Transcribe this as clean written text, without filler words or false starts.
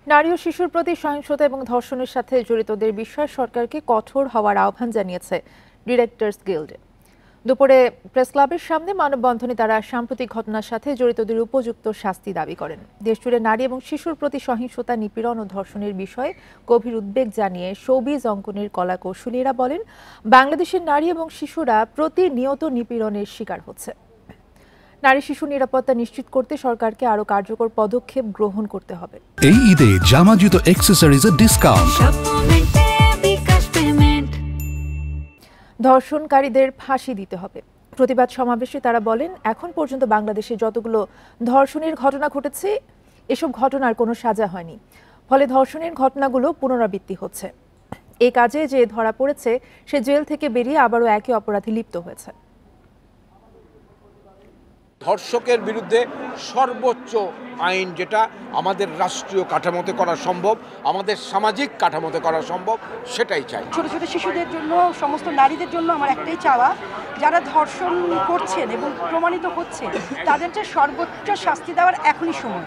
নারী ও শিশুর প্রতি সহিংসতা এবং ধর্ষণের সাথে জড়িতদের বিষয়ে সরকারকে কঠোর হওয়ার আহ্বান জানিয়েছে ডিরেক্টরস গিল্ড। দুপুরে প্রেস ক্লাবের সামনে মানববন্ধনে তারা সাম্প্রতিক ঘটনার সাথে জড়িতদের উপযুক্ত শাস্তি দাবি করেন। দেশজুড়ে নারী এবং শিশুর প্রতি সহিংসতা, নিপীড়ন ও ধর্ষণের বিষয়ে গভীর উদ্বেগ জানিয়ে শোবিজ অঙ্কনের কলা কৌশলীরা বলেন, বাংলাদেশের নারী এবং শিশুরা প্রতিনিয়ত নিপীড়নের শিকার হচ্ছে। নারী শিশু নিরাপত্তা নিশ্চিত করতে সরকারকে আরো কার্যকর পদক্ষেপ গ্রহণ করতে হবে। এই ঈদে জামা জুতো অ্যাকসেসরিজের ডিসকাউন্ট। ধর্ষণকারীদের ফাঁসি দিতে হবে। প্রতিবাদ সমাবেশে তারা বলেন, এখন পর্যন্ত বাংলাদেশে যতগুলো ধর্ষণের ঘটনা ঘটেছে, এসব ঘটনার কোনো সাজা হয়নি। ফলে ধর্ষণের ঘটনাগুলো পুনরাবৃত্তি হচ্ছে। এই কাজে যে ধরা পড়েছে সে জেল থেকে বেরিয়ে আবারও একই অপরাধে লিপ্ত হয়েছে। ধর্ষকের বিরুদ্ধে সর্বোচ্চ আইন যেটা আমাদের রাষ্ট্রীয় কাঠামোতে করা সম্ভব, আমাদের সামাজিক কাঠামোতে করা সম্ভব, সেটাই চাই। ছোট ছোট শিশুদের জন্য, সমস্ত নারীদের জন্য আমার একটাই চাওয়া, যারা ধর্ষণ করছেন এবং প্রমাণিত হচ্ছে তাদেরকে সর্বোচ্চ শাস্তি দেওয়ার এখনই সময়।